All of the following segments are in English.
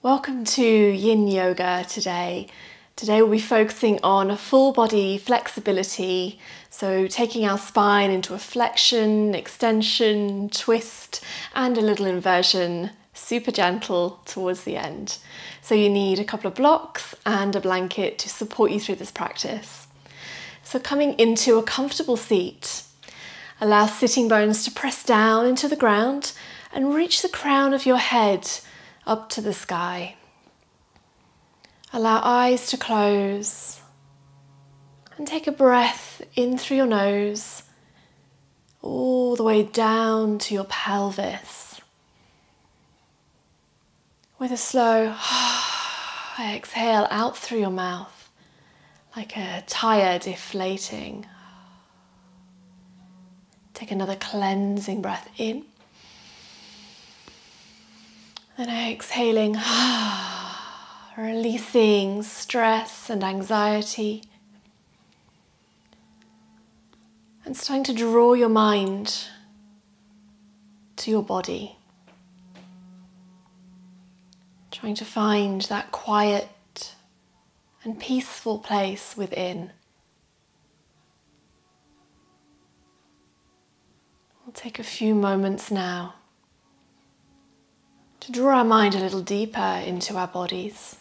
Welcome to Yin Yoga today. Today we'll be focusing on full body flexibility, so taking our spine into a flexion, extension, twist and a little inversion, super gentle towards the end. So you need a couple of blocks and a blanket to support you through this practice. So coming into a comfortable seat, allow sitting bones to press down into the ground and reach the crown of your head up to the sky. Allow eyes to close and take a breath in through your nose all the way down to your pelvis. With a slow exhale out through your mouth, like a tire deflating. Take another cleansing breath in. Then exhaling, releasing stress and anxiety. And starting to draw your mind to your body. Trying to find that quiet and peaceful place within. We'll take a few moments now to draw our mind a little deeper into our bodies,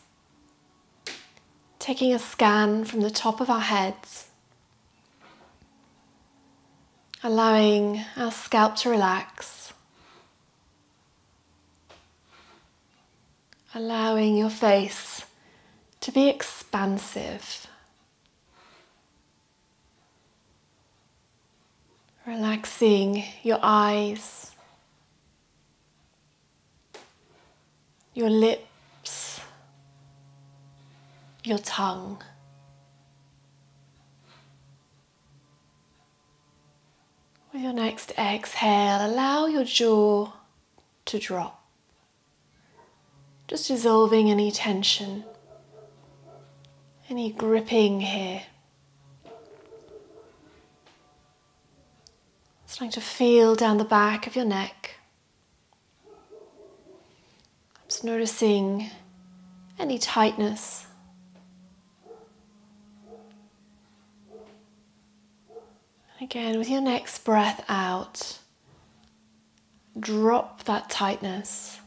taking a scan from the top of our heads, allowing our scalp to relax, allowing your face to be expansive, relaxing your eyes, your lips, your tongue. With your next exhale, allow your jaw to drop, just dissolving any tension, any gripping here. Starting to feel down the back of your neck. Just noticing any tightness. And again, with your next breath out, drop that tightness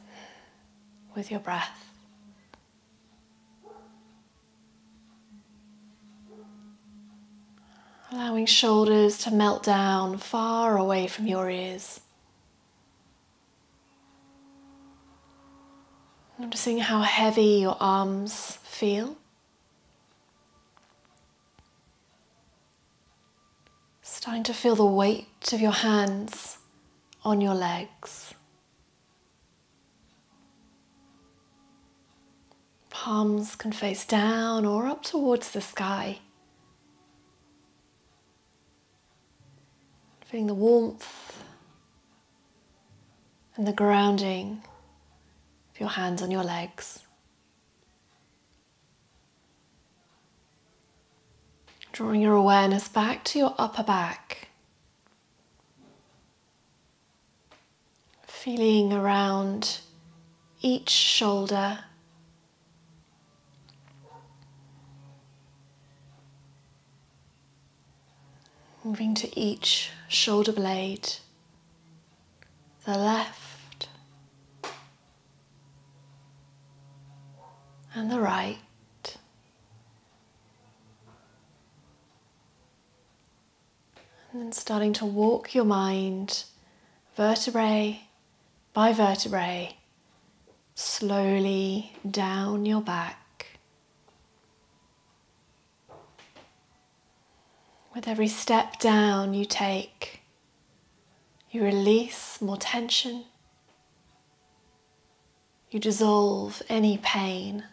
with your breath. Allowing shoulders to melt down far away from your ears. Noticing how heavy your arms feel. Starting to feel the weight of your hands on your legs. Palms can face down or up towards the sky. Feeling the warmth and the grounding of your hands on your legs. Drawing your awareness back to your upper back. Feeling around each shoulder. Moving to each shoulder blade. The left and the right. And then starting to walk your mind vertebrae by vertebrae slowly down your back. With every step down you take, you release more tension. You dissolve any pain.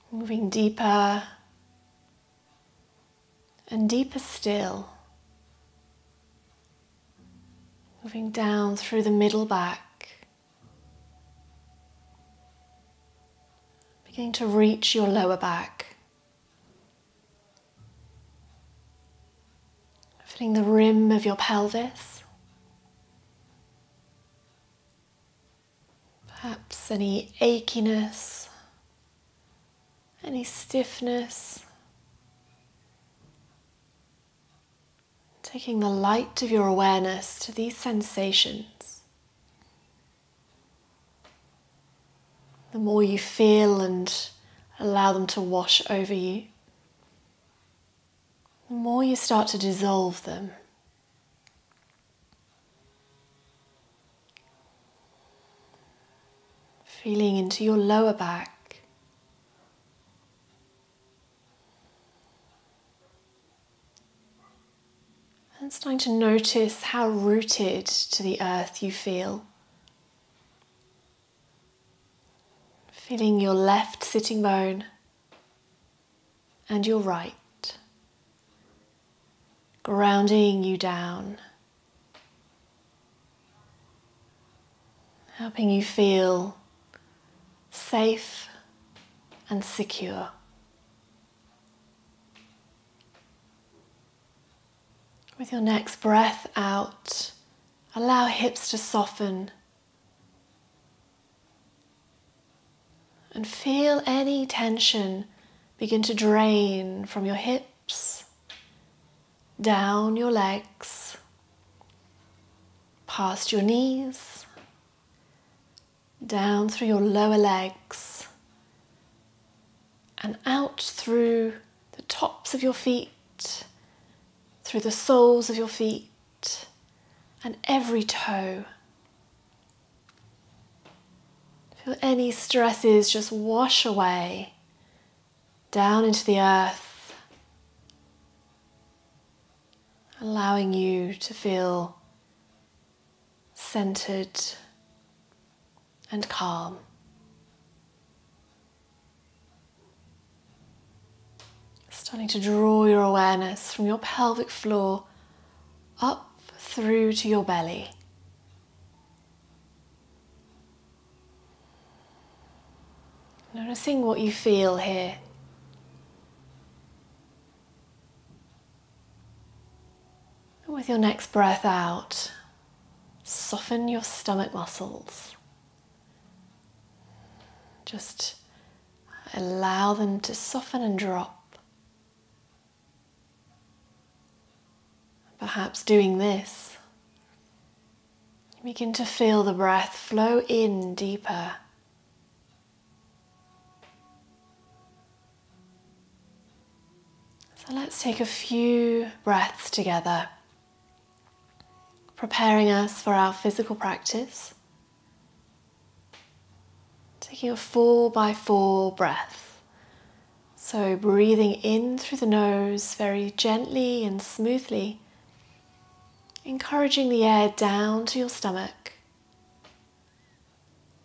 Moving deeper and deeper still. Moving down through the middle back. Beginning to reach your lower back. Feeling the rim of your pelvis. Perhaps any achiness, any stiffness. Taking the light of your awareness to these sensations. The more you feel and allow them to wash over you, the more you start to dissolve them. Feeling into your lower back. And starting to notice how rooted to the earth you feel. Feeling your left sitting bone and your right. Grounding you down. Helping you feel safe and secure. With your next breath out, allow hips to soften and feel any tension begin to drain from your hips, down your legs, past your knees, down through your lower legs and out through the tops of your feet, through the soles of your feet and every toe. Feel any stresses just wash away down into the earth, allowing you to feel centered and calm. Starting to draw your awareness from your pelvic floor up through to your belly. Noticing what you feel here. And with your next breath out, soften your stomach muscles. Just allow them to soften and drop. Perhaps doing this, you begin to feel the breath flow in deeper. So let's take a few breaths together, preparing us for our physical practice. Taking a 4x4 breath. So breathing in through the nose very gently and smoothly, encouraging the air down to your stomach.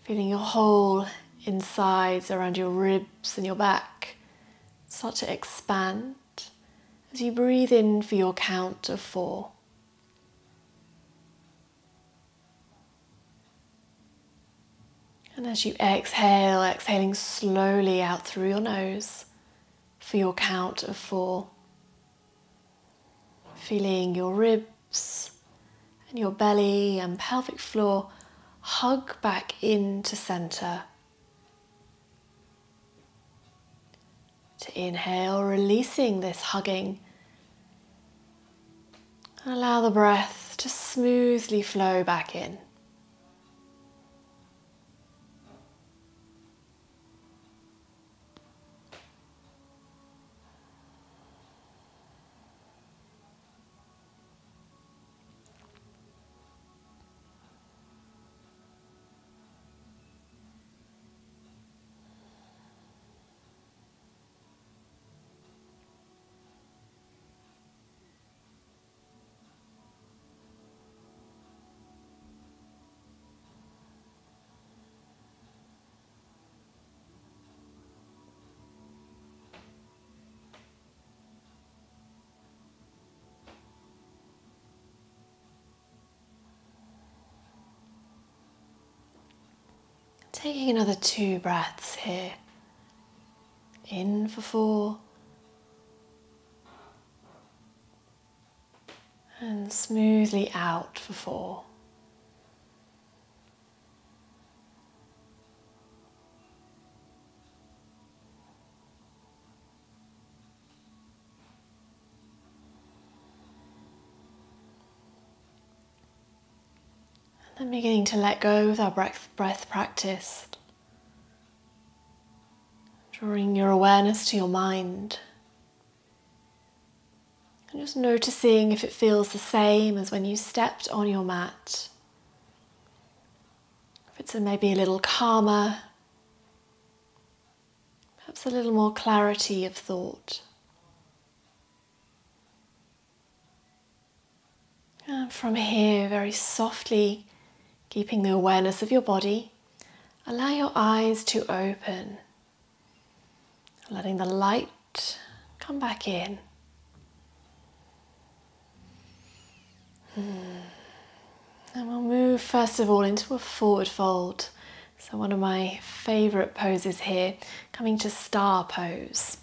Feeling your whole insides around your ribs and your back start to expand as you breathe in for your count of 4. And as you exhale, exhaling slowly out through your nose for your count of 4. Feeling your ribs and your belly and pelvic floor hug back into center. To inhale, releasing this hugging. And allow the breath to smoothly flow back in. Taking another 2 breaths here. In for 4. And smoothly out for 4. And beginning to let go with our breath practice. Drawing your awareness to your mind. And just noticing if it feels the same as when you stepped on your mat. If it's maybe a little calmer, perhaps a little more clarity of thought. And from here, very softly, keeping the awareness of your body, allow your eyes to open, letting the light come back in. And we'll move first of all into a forward fold. So one of my favourite poses here, coming to star pose.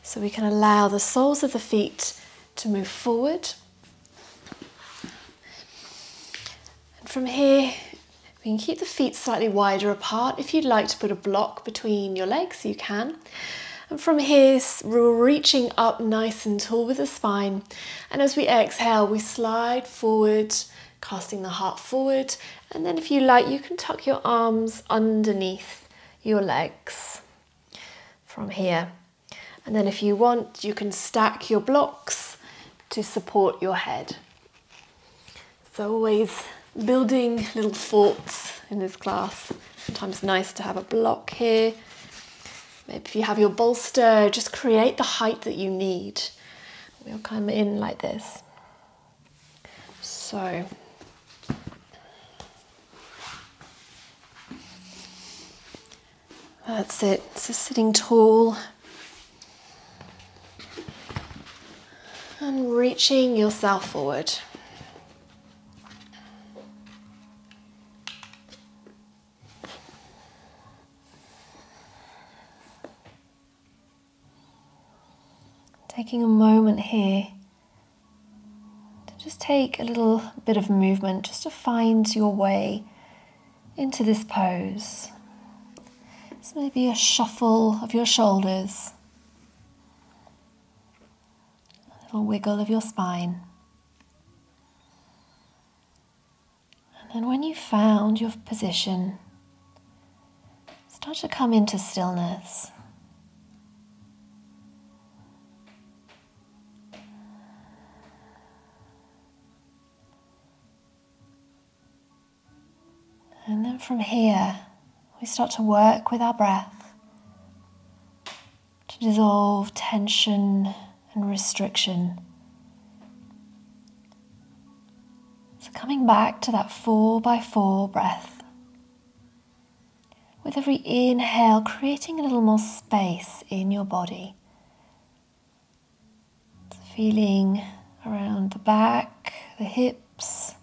So we can allow the soles of the feet to move forward. And from here, we can keep the feet slightly wider apart. If you'd like to put a block between your legs, you can. And from here, we're reaching up nice and tall with the spine. And as we exhale, we slide forward, casting the heart forward. And then if you like, you can tuck your arms underneath your legs from here. And then if you want, you can stack your blocks to support your head. So always building little forts in this class. Sometimes nice to have a block here. Maybe if you have your bolster, just create the height that you need. We'll come in like this. So, that's it. So sitting tall and reaching yourself forward. Taking a moment here to just take a little bit of movement just to find your way into this pose. So maybe a shuffle of your shoulders, a little wiggle of your spine. And then when you've found your position, start to come into stillness. And then from here, we start to work with our breath to dissolve tension and restriction. So coming back to that 4x4 breath. With every inhale, creating a little more space in your body. So feeling around the back, the hips.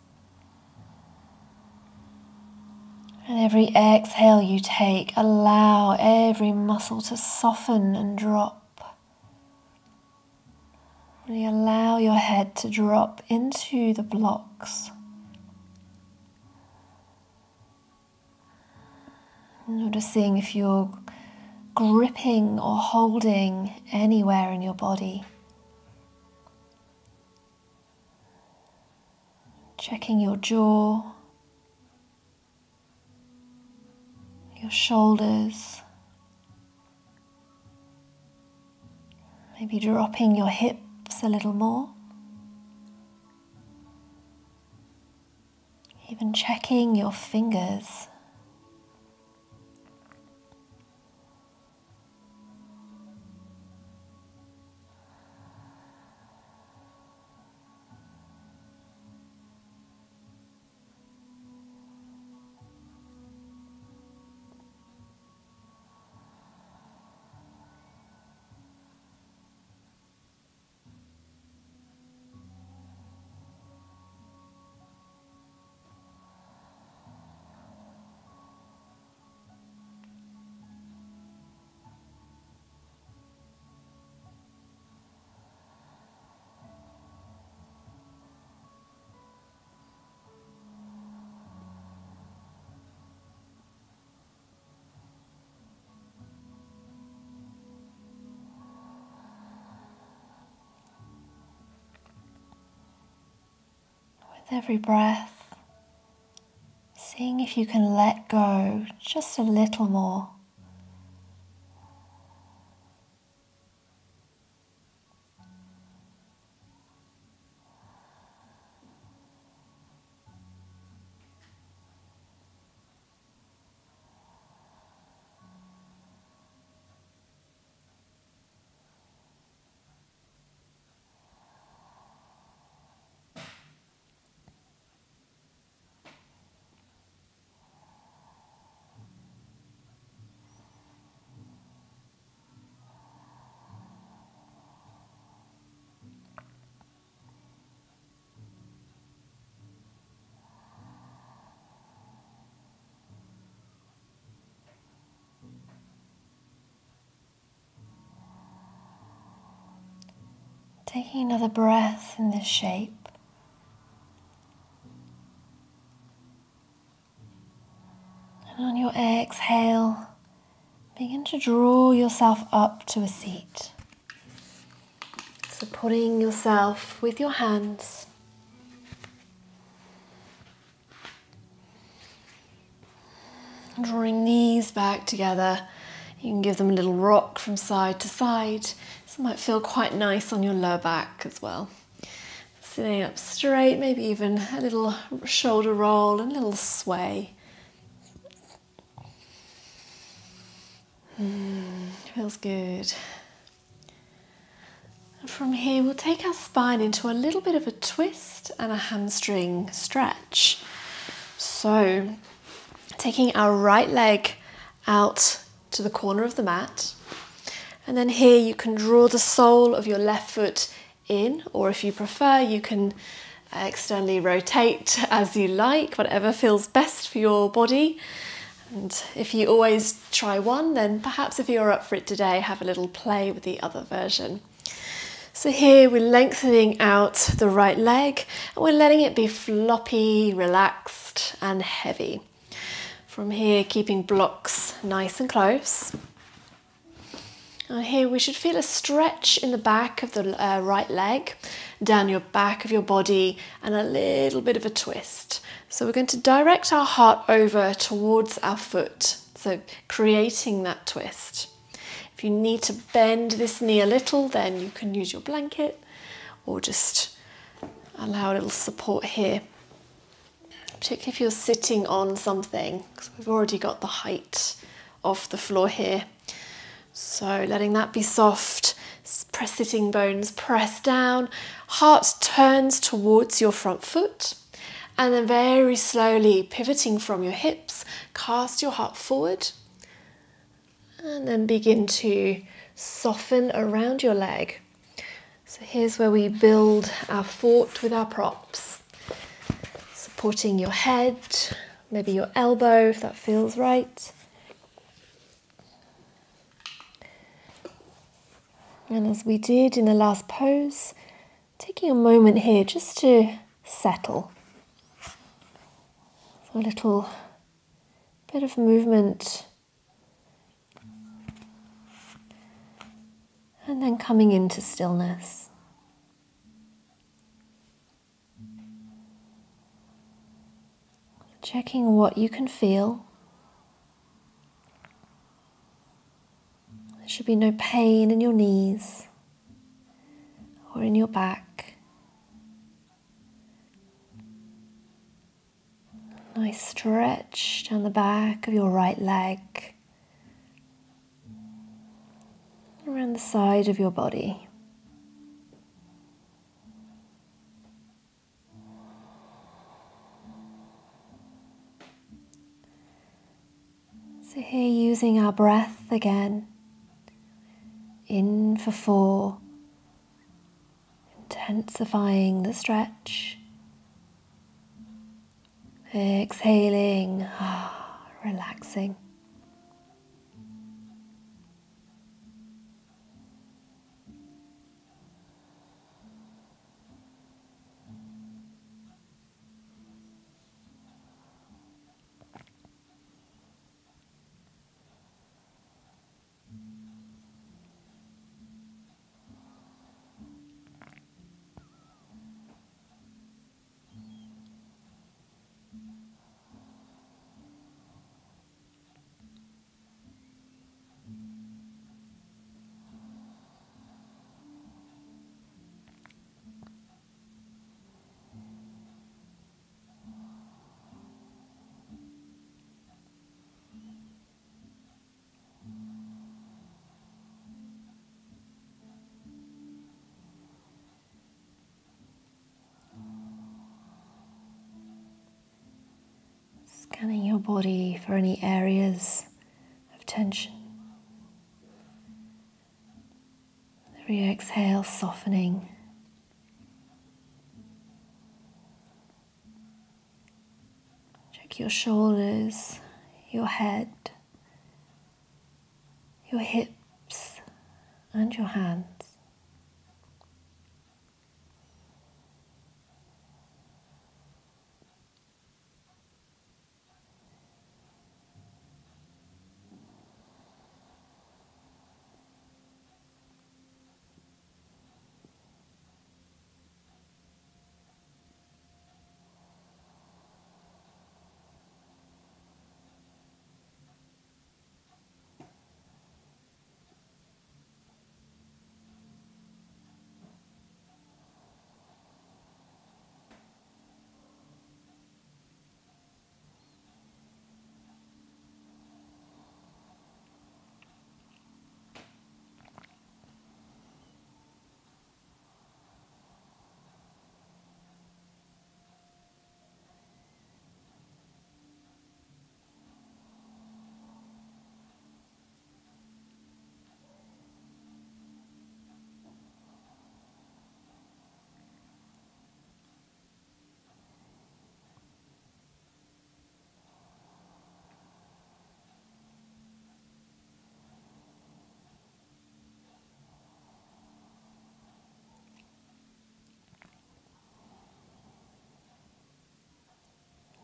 And every exhale you take, allow every muscle to soften and drop. Really allow your head to drop into the blocks. Noticing if you're gripping or holding anywhere in your body. Checking your jaw. Your shoulders, maybe dropping your hips a little more, even checking your fingers. With every breath, Seeing if you can let go just a little more. Taking another breath in this shape. And on your exhale, begin to draw yourself up to a seat. Supporting yourself with your hands. Drawing knees back together. You can give them a little rock from side to side. This might feel quite nice on your lower back as well. Sitting up straight, maybe even a little shoulder roll and a little sway. Feels good. And from here, we'll take our spine into a little bit of a twist and a hamstring stretch. So, taking our right leg out to the corner of the mat. And then here you can draw the sole of your left foot in, or if you prefer, you can externally rotate as you like, whatever feels best for your body. And if you always try one, then perhaps if you're up for it today, have a little play with the other version. So here we're lengthening out the right leg and we're letting it be floppy, relaxed and heavy. From here, keeping blocks nice and close. And here we should feel a stretch in the back of the right leg, down your back of your body, and a little bit of a twist. So we're going to direct our heart over towards our foot, so creating that twist. If you need to bend this knee a little, then you can use your blanket or just allow a little support here. Particularly if you're sitting on something, because we've already got the height of the floor here. So letting that be soft, sitting bones press down, heart turns towards your front foot, and then very slowly pivoting from your hips, cast your heart forward, and then begin to soften around your leg. So here's where we build our fort with our props. Supporting your head, maybe your elbow if that feels right. And as we did in the last pose, taking a moment here just to settle. So a little bit of movement. And then coming into stillness. Checking what you can feel. There should be no pain in your knees or in your back. Nice stretch down the back of your right leg, around the side of your body. So here using our breath again, in for 4, intensifying the stretch, exhaling, relaxing. body for any areas of tension. Every exhale, softening. Check your shoulders, your head, your hips, and your hands.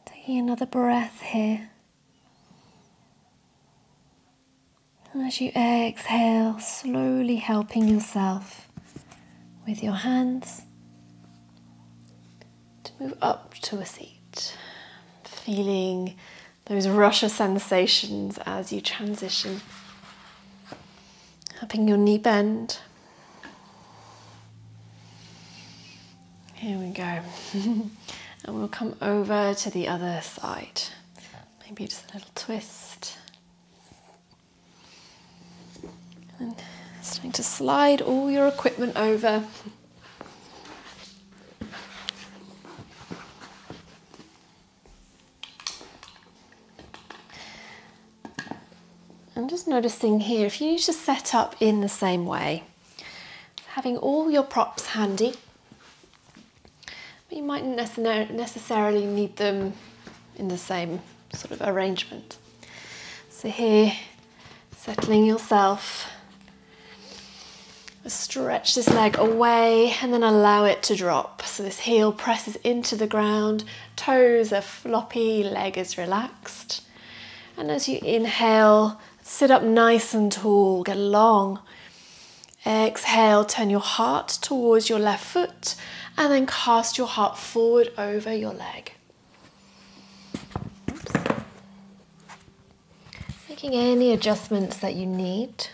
Taking another breath here. And as you exhale, slowly helping yourself with your hands to move up to a seat. Feeling those rush of sensations as you transition. Helping your knee bend. Here we go. And we'll come over to the other side. Maybe just a little twist. And starting to slide all your equipment over. I'm just noticing here, if you need to set up in the same way, having all your props handy. But you mightn't necessarily need them in the same sort of arrangement. So here, settling yourself. Stretch this leg away and then allow it to drop. So this heel presses into the ground, toes are floppy, leg is relaxed. And as you inhale, sit up nice and tall, get long. Exhale, turn your heart towards your left foot and then cast your heart forward over your leg. Oops. Making any adjustments that you need.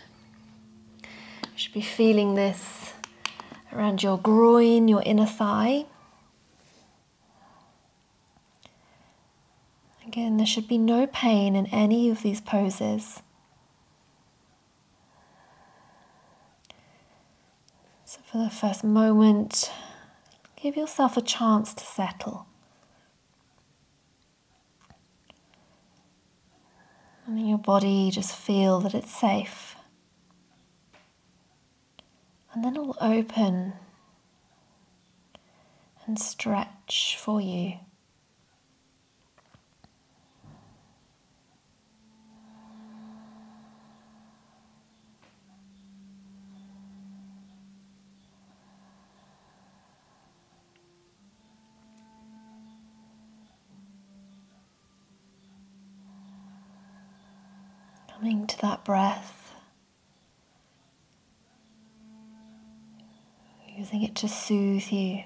You should be feeling this around your groin, your inner thigh. Again, there should be no pain in any of these poses. So for the first moment, give yourself a chance to settle. And in your body, just feel that it's safe. And then it will open and stretch for you. Coming to that breath, using it to soothe you.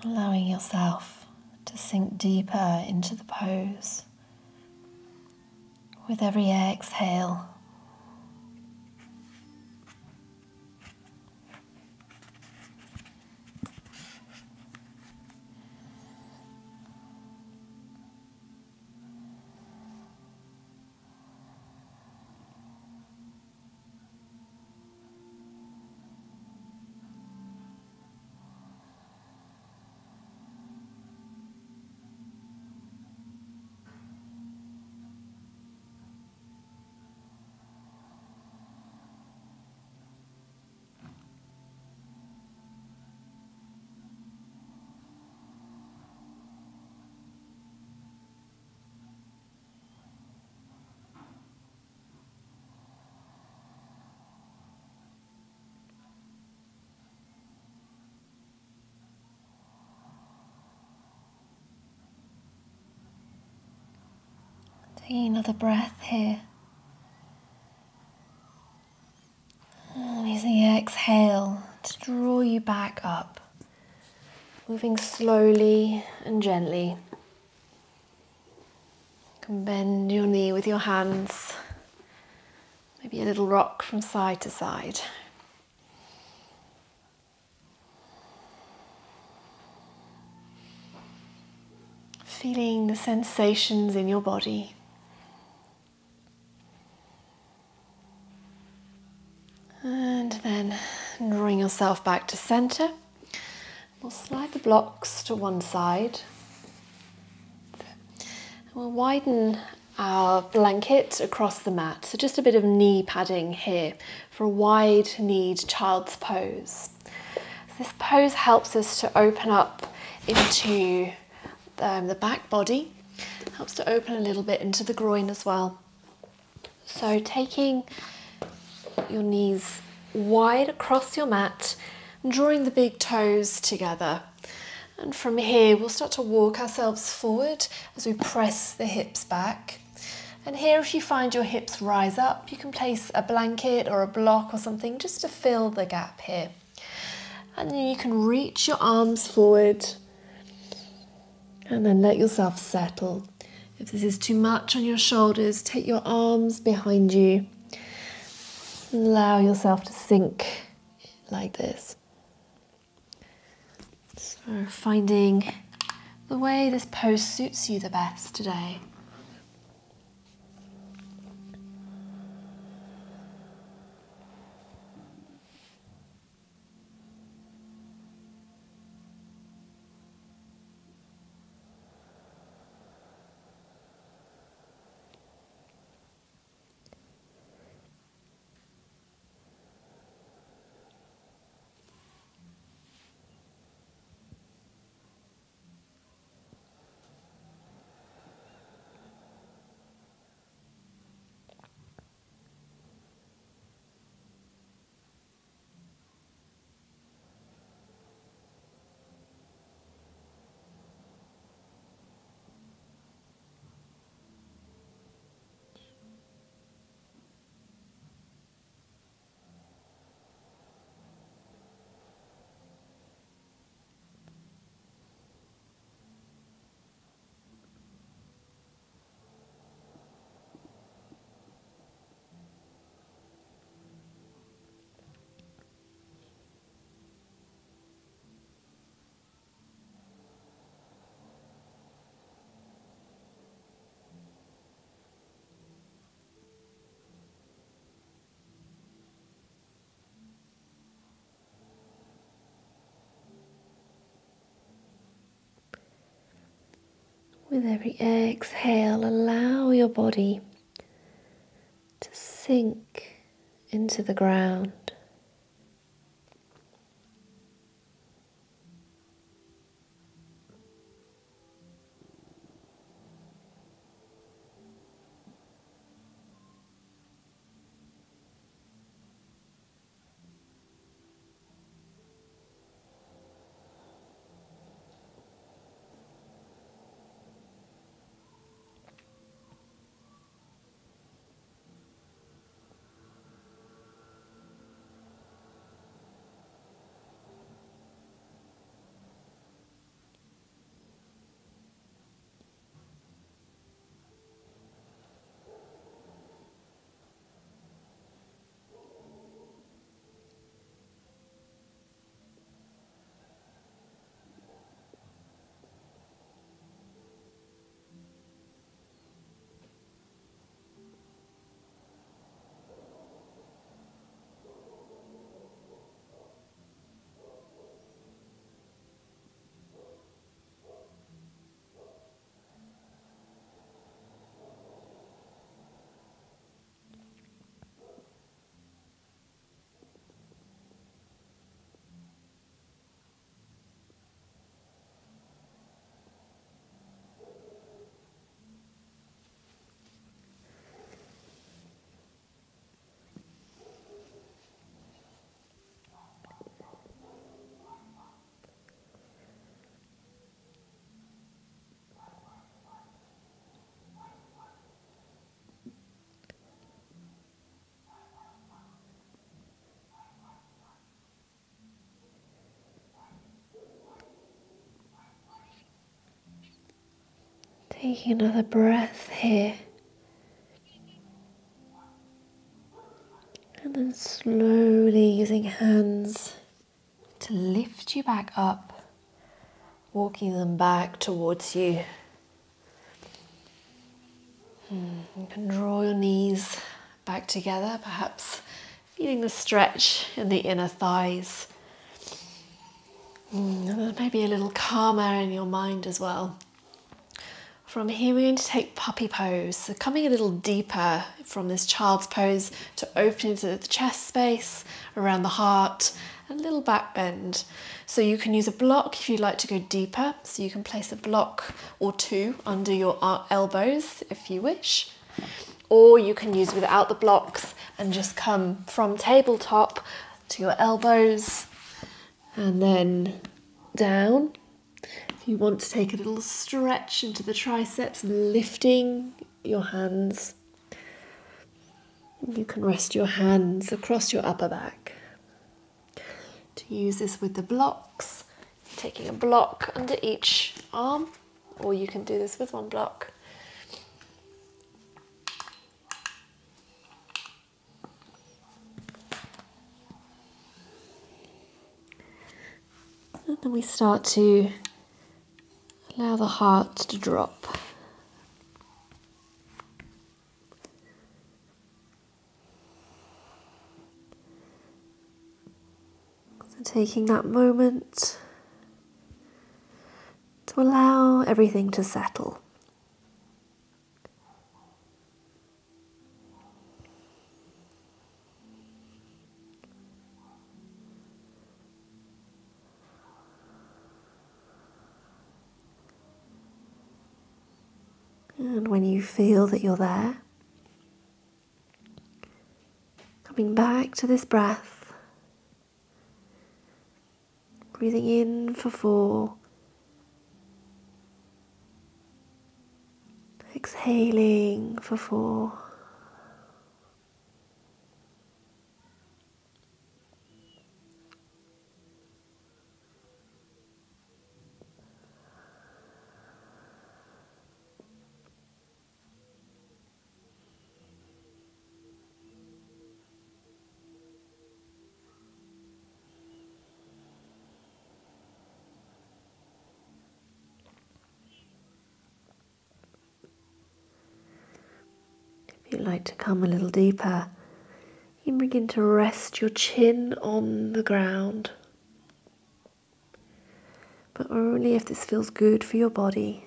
allowing yourself to sink deeper into the pose with every exhale. Taking another breath here. Using the exhale to draw you back up, moving slowly and gently. You can bend your knee with your hands, maybe a little rock from side to side. Feeling the sensations in your body. And then drawing yourself back to center. We'll slide the blocks to one side. We'll widen our blanket across the mat. So just a bit of knee padding here for a wide-kneed child's pose. So this pose helps us to open up into the back body. Helps to open a little bit into the groin as well. So taking your knees wide across your mat, drawing the big toes together. And from here, we'll start to walk ourselves forward as we press the hips back. And here, if you find your hips rise up, you can place a blanket or a block or something just to fill the gap here. And then you can reach your arms forward and then let yourself settle. If this is too much on your shoulders, take your arms behind you. Allow yourself to sink like this. So finding the way this pose suits you the best today. With every exhale, allow your body to sink into the ground. Taking another breath here. And then slowly using hands to lift you back up, walking them back towards you. You can draw your knees back together, perhaps feeling the stretch in the inner thighs. And then maybe a little calmer in your mind as well. From here we're going to take puppy pose, so coming a little deeper from this child's pose to open into the chest space, around the heart, a little back bend. So you can use a block if you'd like to go deeper, so you can place a block or two under your elbows if you wish. Or you can use without the blocks and just come from tabletop to your elbows and then down. If you want to take a little stretch into the triceps, lifting your hands, you can rest your hands across your upper back. To use this with the blocks, taking a block under each arm, or you can do this with one block. And then we start to allow the heart to drop. So taking that moment to allow everything to settle. And when you feel that you're there, coming back to this breath, breathing in for 4, exhaling for 4. If you'd like to come a little deeper, you can begin to rest your chin on the ground, but only if this feels good for your body.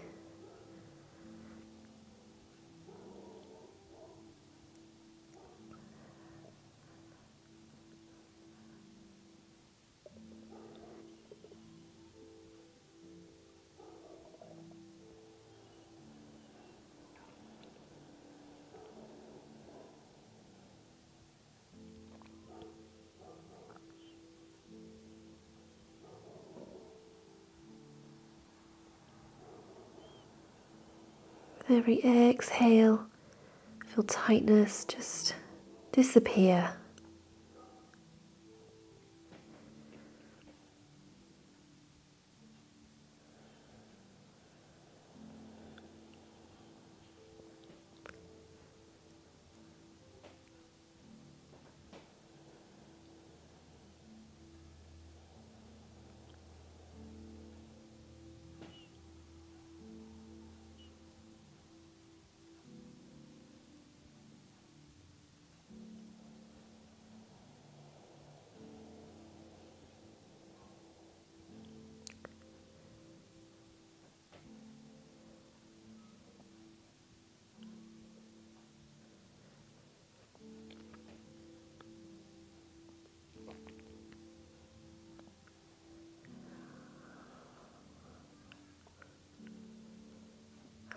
With every exhale, feel tightness just disappear.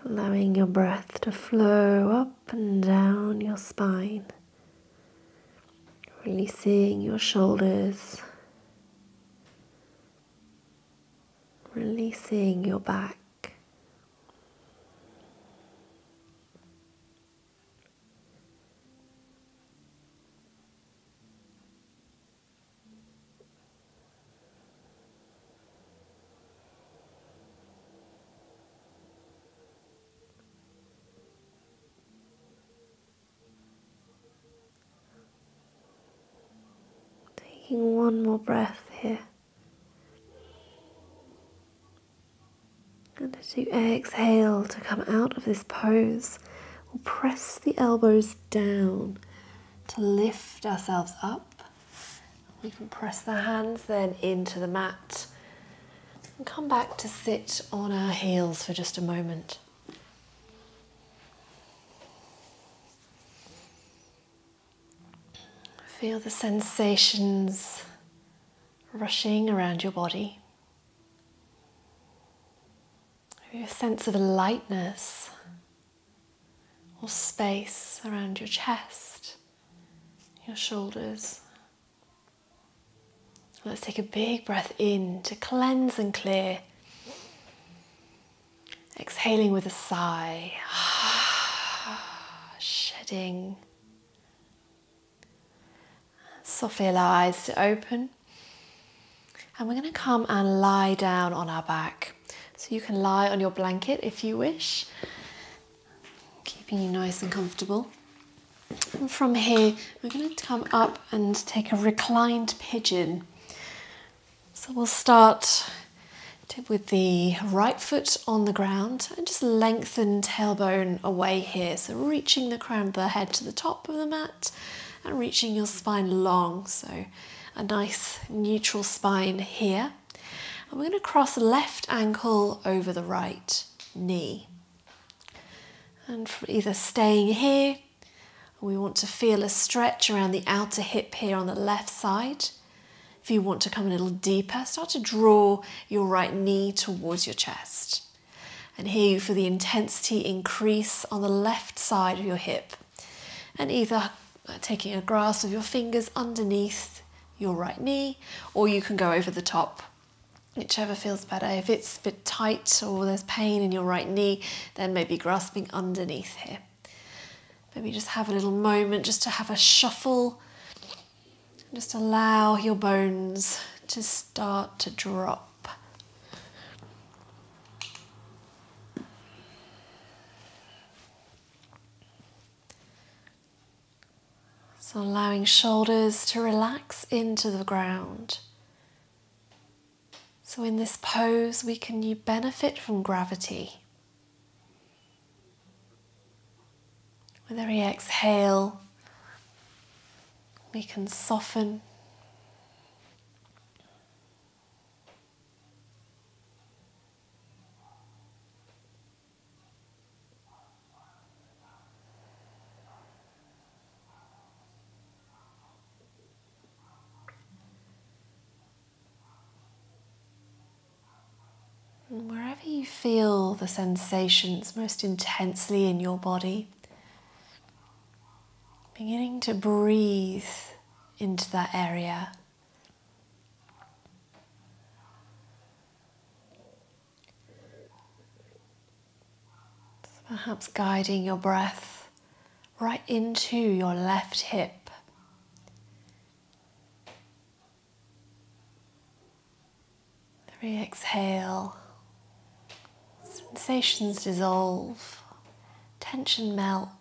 Allowing your breath to flow up and down your spine, releasing your shoulders, releasing your back. Taking one more breath here. And as you exhale to come out of this pose, we'll press the elbows down to lift ourselves up. We can press the hands then into the mat and come back to sit on our heels for just a moment. Feel the sensations rushing around your body. Maybe a sense of lightness or space around your chest, your shoulders. Let's take a big breath in to cleanse and clear. Exhaling with a sigh. Shedding. Softly allow eyes to open. And we're going to come and lie down on our back. So you can lie on your blanket if you wish, keeping you nice and comfortable. And from here, we're going to come up and take a reclined pigeon. So we'll start with the right foot on the ground and just lengthen tailbone away here. So reaching the crown of the head to the top of the mat and reaching your spine long. So a nice neutral spine here. And we're going to cross left ankle over the right knee. And from either staying here, we want to feel a stretch around the outer hip here on the left side. If you want to come a little deeper, start to draw your right knee towards your chest. And here you feel the intensity increase on the left side of your hip. And either taking a grasp of your fingers underneath your right knee, or you can go over the top, whichever feels better. If it's a bit tight or there's pain in your right knee, then maybe grasping underneath here. Maybe just have a little moment just to have a shuffle. Just allow your bones to start to drop. So allowing shoulders to relax into the ground. So in this pose, we can benefit from gravity. With every exhale, we can soften. And wherever you feel the sensations most intensely in your body, beginning to breathe into that area. So perhaps guiding your breath right into your left hip. Every exhale, sensations dissolve, tension melts.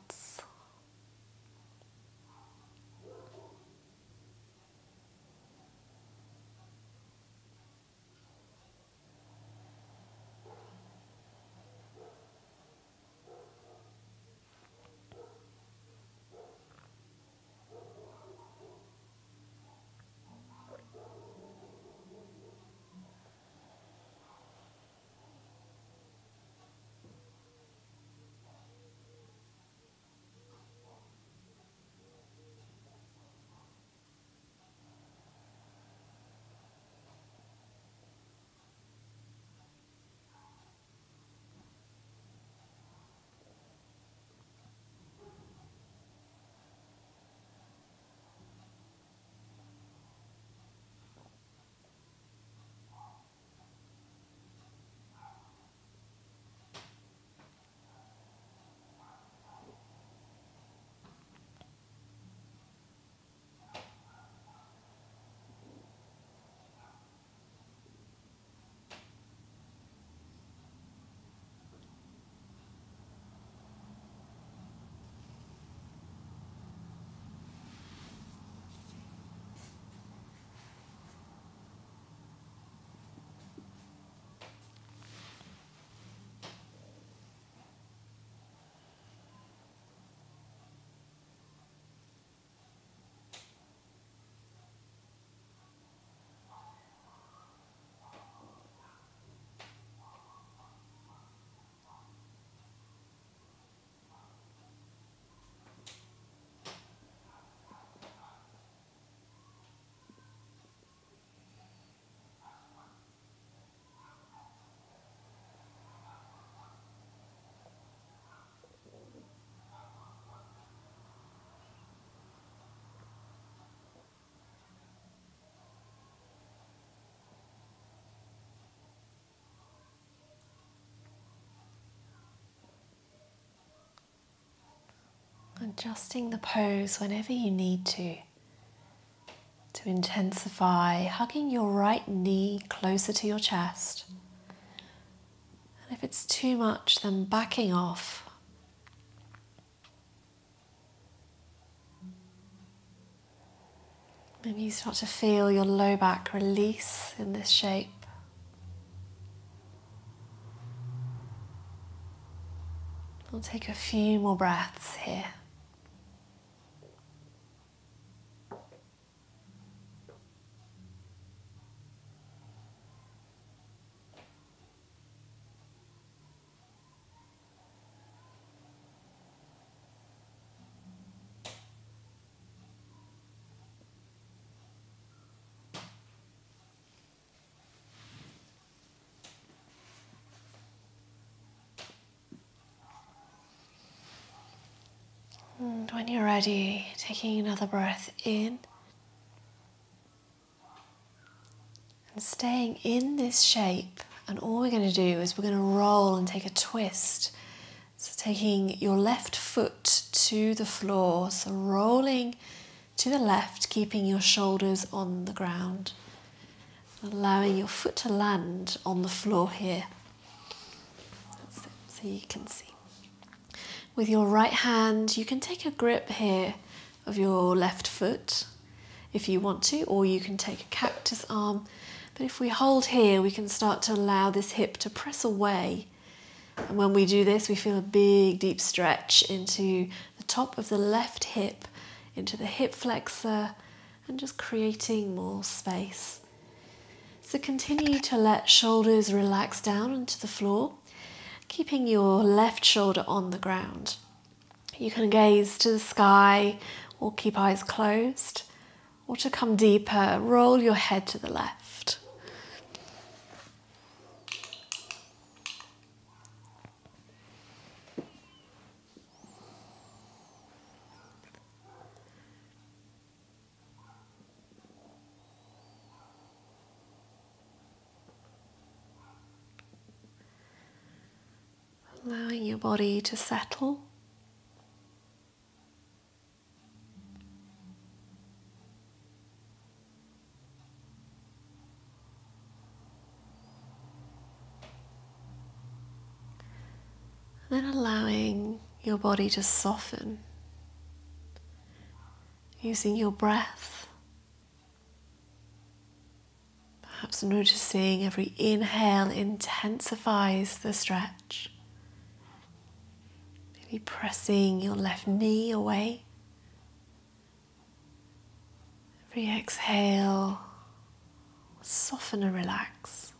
adjusting the pose whenever you need to intensify, hugging your right knee closer to your chest. And if it's too much, then backing off. Maybe you start to feel your low back release in this shape. We'll take a few more breaths here. And when you're ready, taking another breath in and staying in this shape. And all we're going to do is we're going to roll and take a twist. So taking your left foot to the floor, so rolling to the left, keeping your shoulders on the ground, allowing your foot to land on the floor here. That's it, so you can see. With your right hand, you can take a grip here of your left foot if you want to, or you can take a cactus arm. But if we hold here, we can start to allow this hip to press away. And when we do this, we feel a big, deep stretch into the top of the left hip, into the hip flexor, and just creating more space. So continue to let shoulders relax down onto the floor, keeping your left shoulder on the ground. You can gaze to the sky or keep eyes closed, or to come deeper, roll your head to the left. Allowing your body to settle. And then allowing your body to soften. Using your breath. Perhaps noticing every inhale intensifies the stretch. Maybe pressing your left knee away. Every exhale, soften and relax.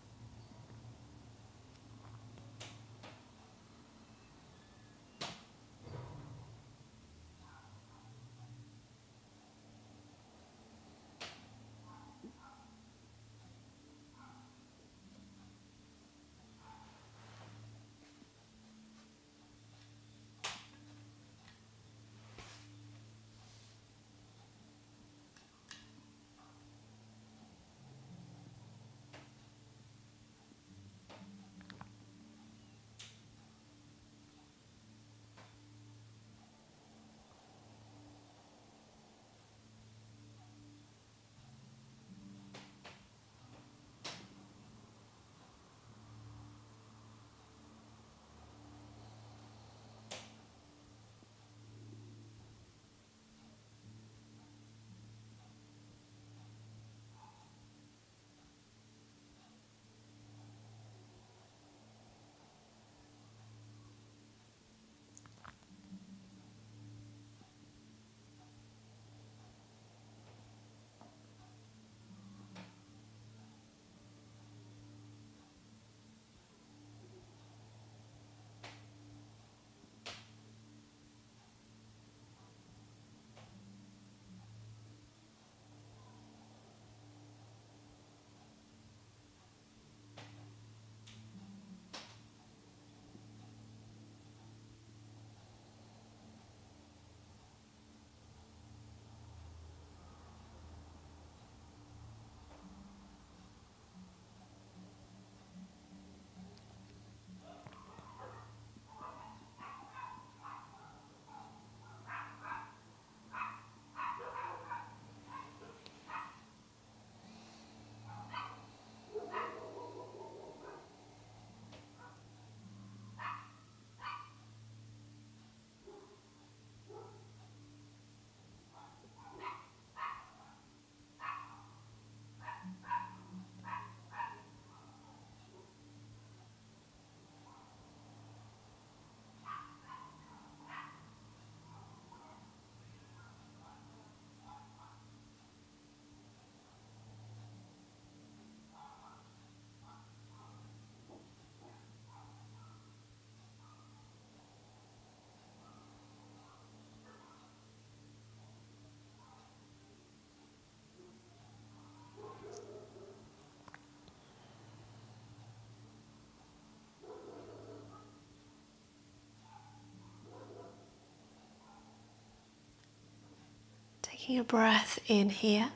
Taking a breath in here.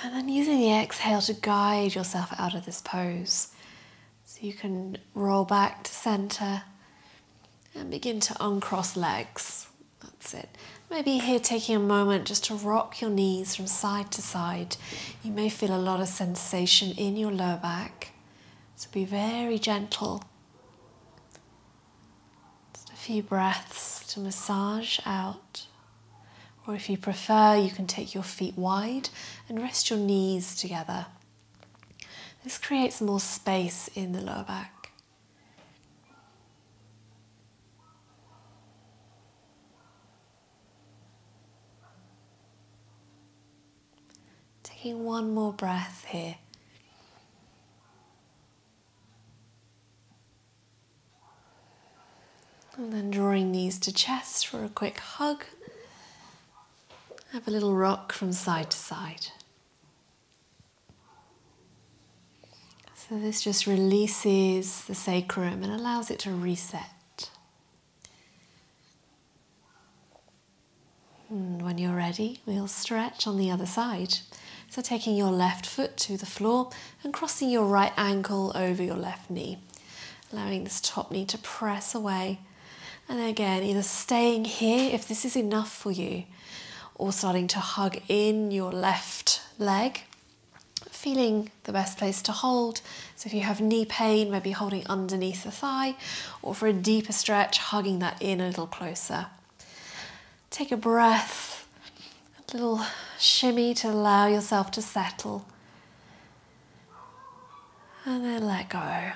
And then using the exhale to guide yourself out of this pose. So you can roll back to center and begin to uncross legs. That's it. Maybe here taking a moment just to rock your knees from side to side. You may feel a lot of sensation in your lower back. So be very gentle. Just a few breaths to massage out. Or if you prefer, you can take your feet wide and rest your knees together. This creates more space in the lower back. Taking one more breath here. And then drawing knees to chest for a quick hug. Have a little rock from side to side. So this just releases the sacrum and allows it to reset. And when you're ready, we'll stretch on the other side. So taking your left foot to the floor and crossing your right ankle over your left knee. Allowing this top knee to press away. And then again, either staying here if this is enough for you, or starting to hug in your left leg. Feeling the best place to hold. So if you have knee pain, maybe holding underneath the thigh, or for a deeper stretch, hugging that in a little closer. Take a breath, a little shimmy to allow yourself to settle. And then let go.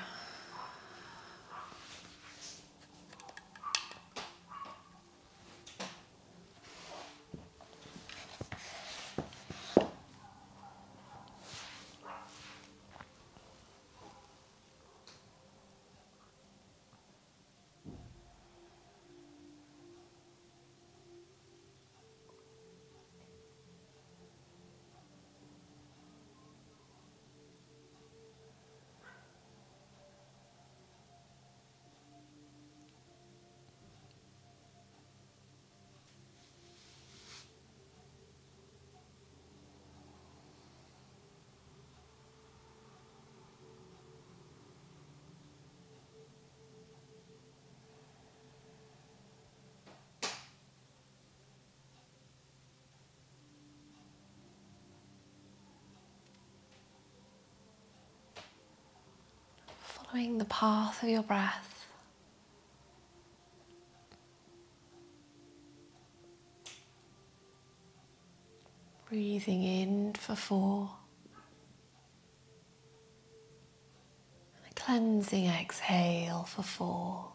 Following the path of your breath. Breathing in for 4. And a cleansing exhale for 4.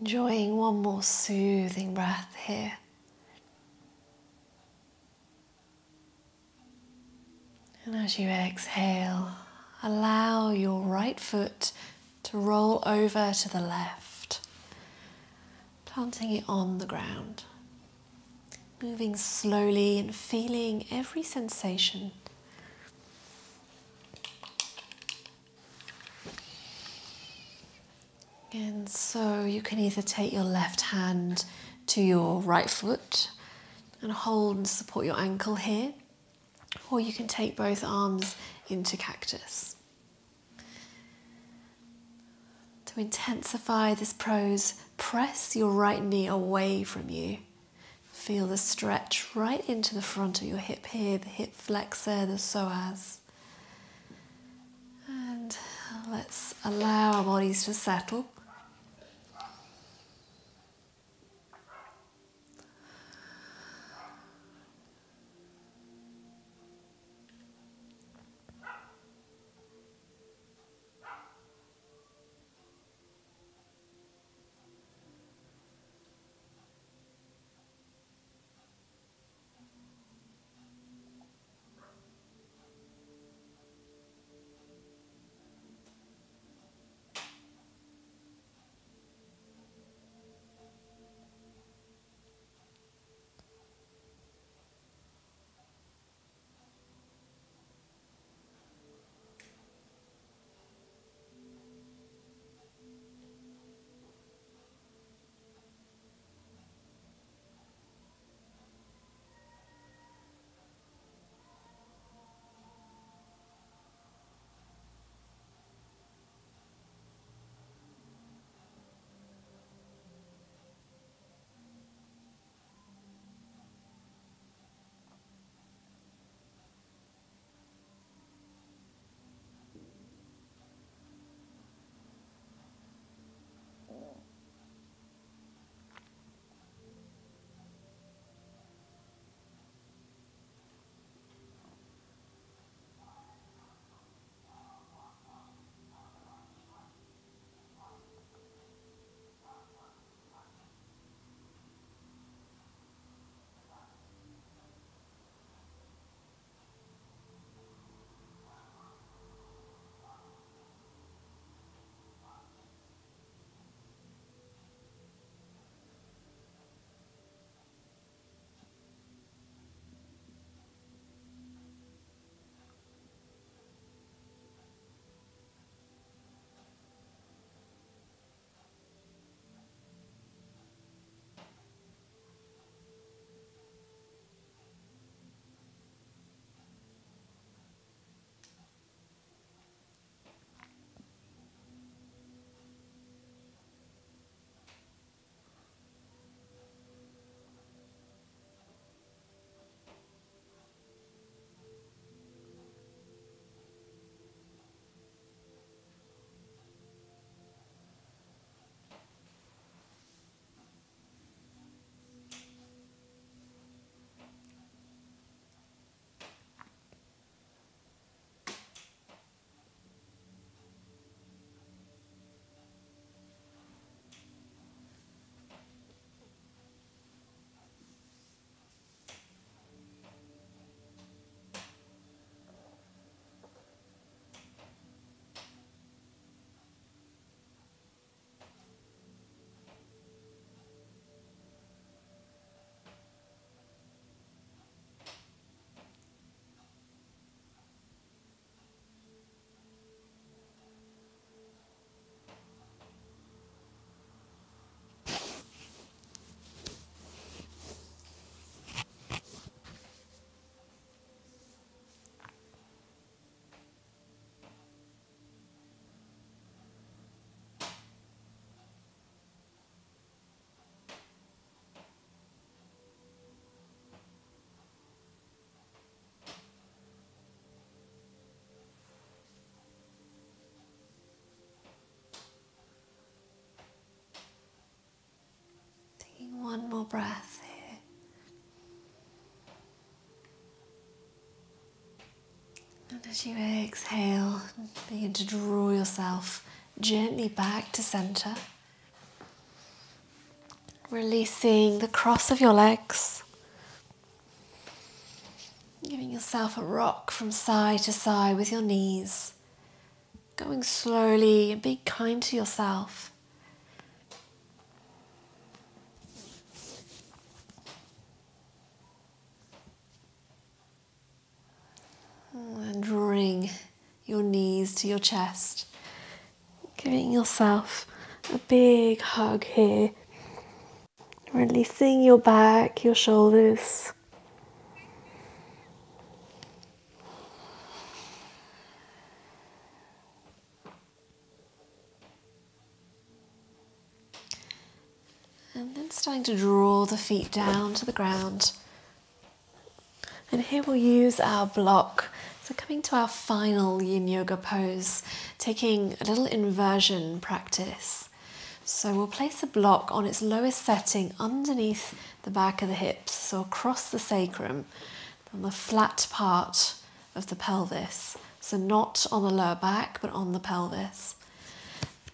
Enjoying one more soothing breath here. And as you exhale, allow your right foot to roll over to the left, planting it on the ground. Moving slowly and feeling every sensation. And so you can either take your left hand to your right foot and hold and support your ankle here, or you can take both arms into cactus. To intensify this pose, press your right knee away from you. Feel the stretch right into the front of your hip here, the hip flexor, the psoas. And let's allow our bodies to settle. One more breath here. And as you exhale, begin to draw yourself gently back to center. Releasing the cross of your legs. Giving yourself a rock from side to side with your knees. Going slowly and be kind to yourself. And drawing your knees to your chest. Giving yourself a big hug here. Releasing your back, your shoulders. And then starting to draw the feet down to the ground. And here we'll use our block. So coming to our final yin yoga pose, taking a little inversion practice. So we'll place a block on its lowest setting underneath the back of the hips, so across the sacrum, on the flat part of the pelvis. So not on the lower back, but on the pelvis.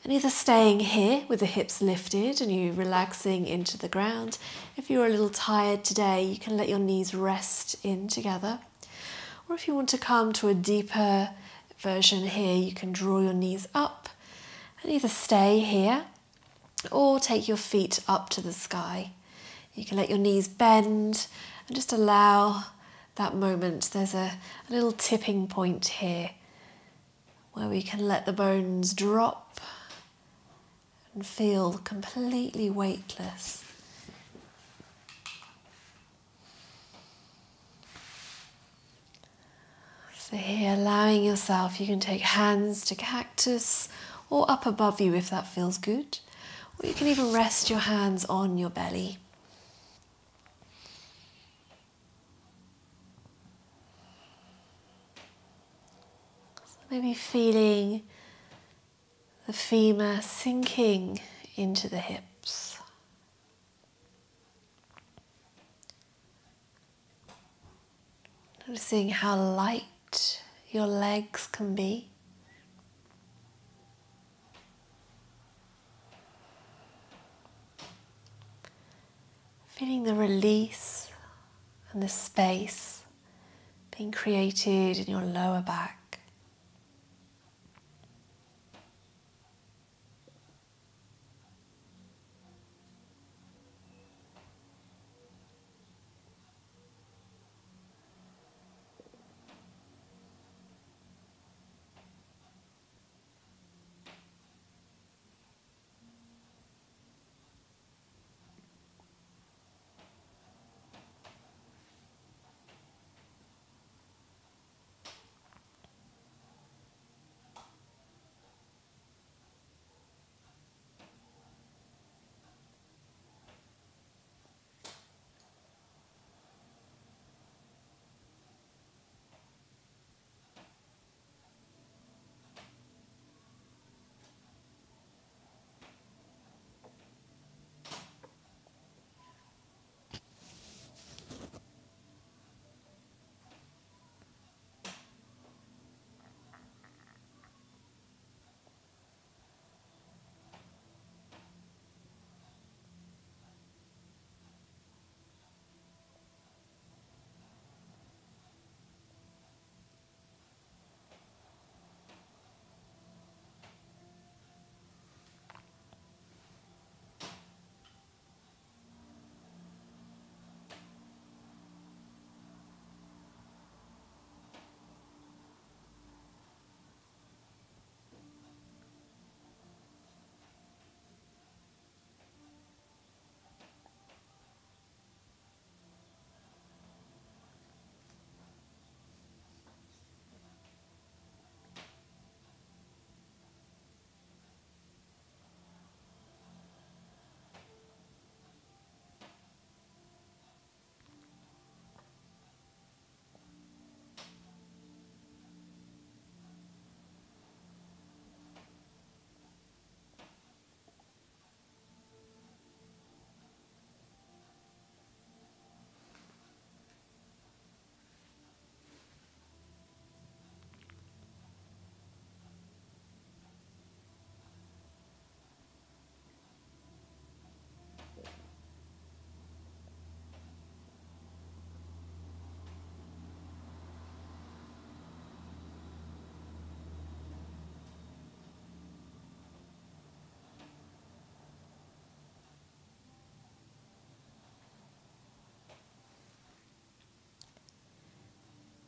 And either staying here with the hips lifted and you relaxing into the ground. If you're a little tired today, you can let your knees rest in together. Or if you want to come to a deeper version here, you can draw your knees up and either stay here or take your feet up to the sky. You can let your knees bend and just allow that moment. There's a little tipping point here where we can let the bones drop and feel completely weightless. So here, allowing yourself, you can take hands to cactus or up above you if that feels good. Or you can even rest your hands on your belly. So maybe feeling the femur sinking into the hips. Noticing how light your legs can be. Feeling the release and the space being created in your lower back.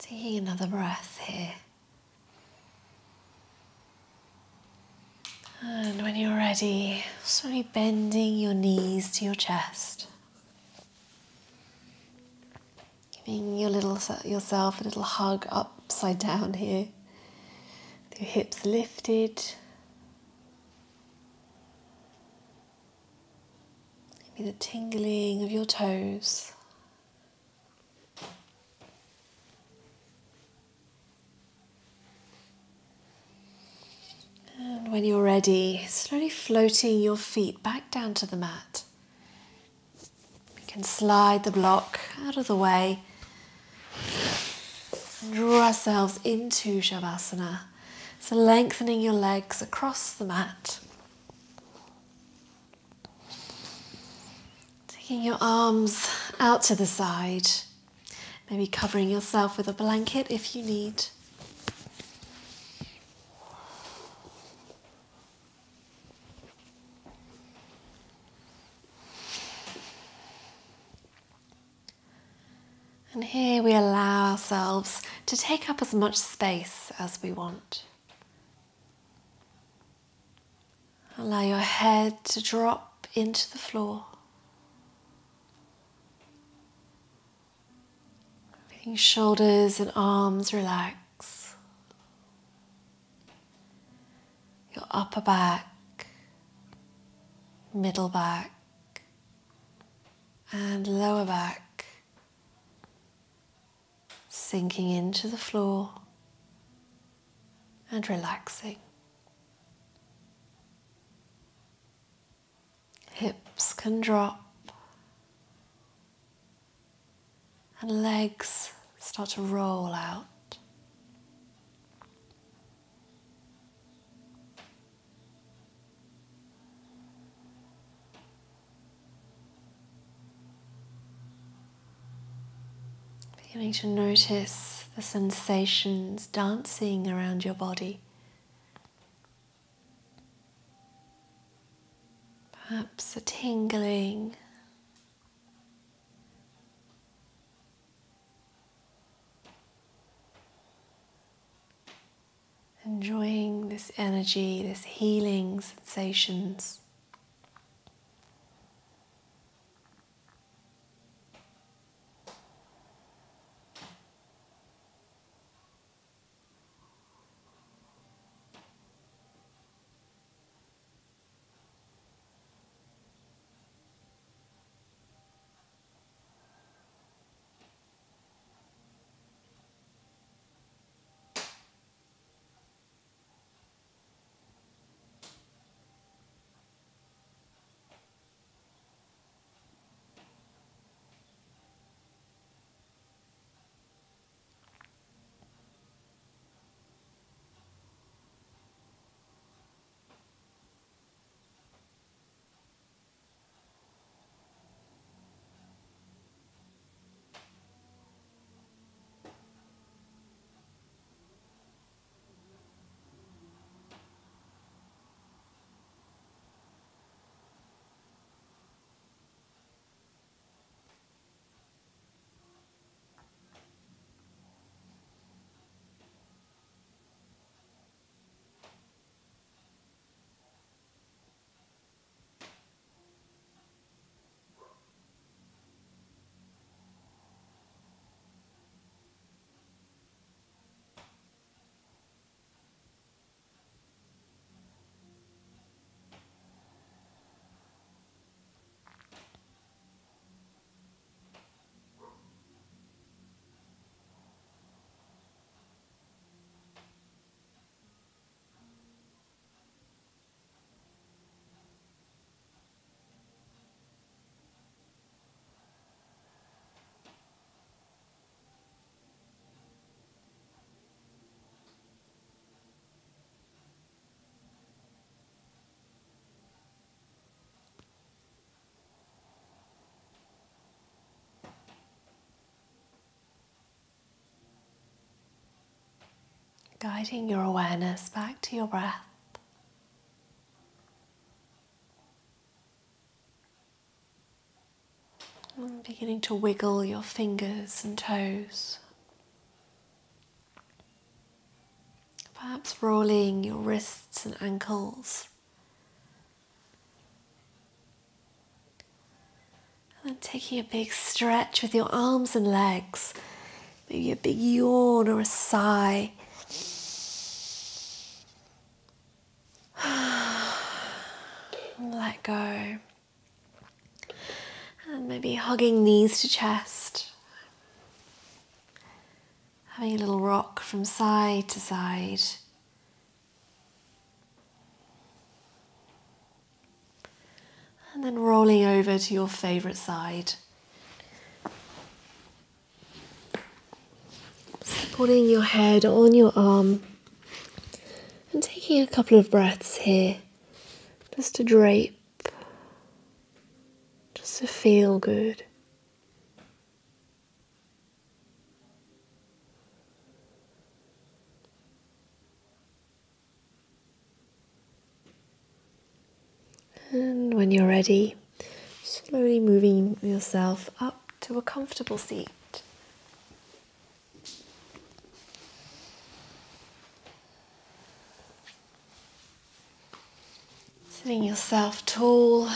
Taking another breath here. And when you're ready, slowly bending your knees to your chest. Giving yourself a little hug upside down here. With your hips lifted. Maybe the tingling of your toes. And when you're ready, slowly floating your feet back down to the mat. We can slide the block out of the way and draw ourselves into Shavasana. So lengthening your legs across the mat. Taking your arms out to the side. Maybe covering yourself with a blanket if you need. And here we allow ourselves to take up as much space as we want. Allow your head to drop into the floor. Letting shoulders and arms relax. Your upper back, middle back, and lower back. Sinking into the floor and relaxing. Hips can drop and legs start to roll out. Beginning to notice the sensations dancing around your body. Perhaps a tingling. Enjoying this energy, this healing sensations. Guiding your awareness back to your breath. And beginning to wiggle your fingers and toes. Perhaps rolling your wrists and ankles. And then taking a big stretch with your arms and legs. Maybe a big yawn or a sigh. Let go. And maybe hugging knees to chest. Having a little rock from side to side. And then rolling over to your favourite side. Putting your head on your arm and taking a couple of breaths here, just to drape, just to feel good. And when you're ready, slowly moving yourself up to a comfortable seat. Sitting yourself tall,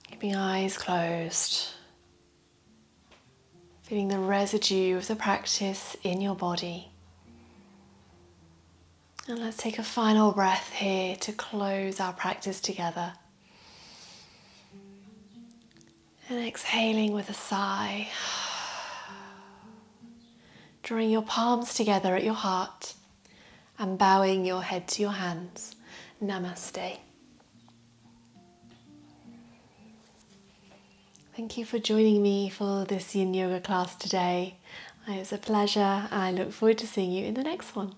keeping eyes closed, feeling the residue of the practice in your body. And let's take a final breath here to close our practice together. And exhaling with a sigh, drawing your palms together at your heart and bowing your head to your hands. Namaste. Thank you for joining me for this Yin Yoga class today. It was a pleasure and I look forward to seeing you in the next one.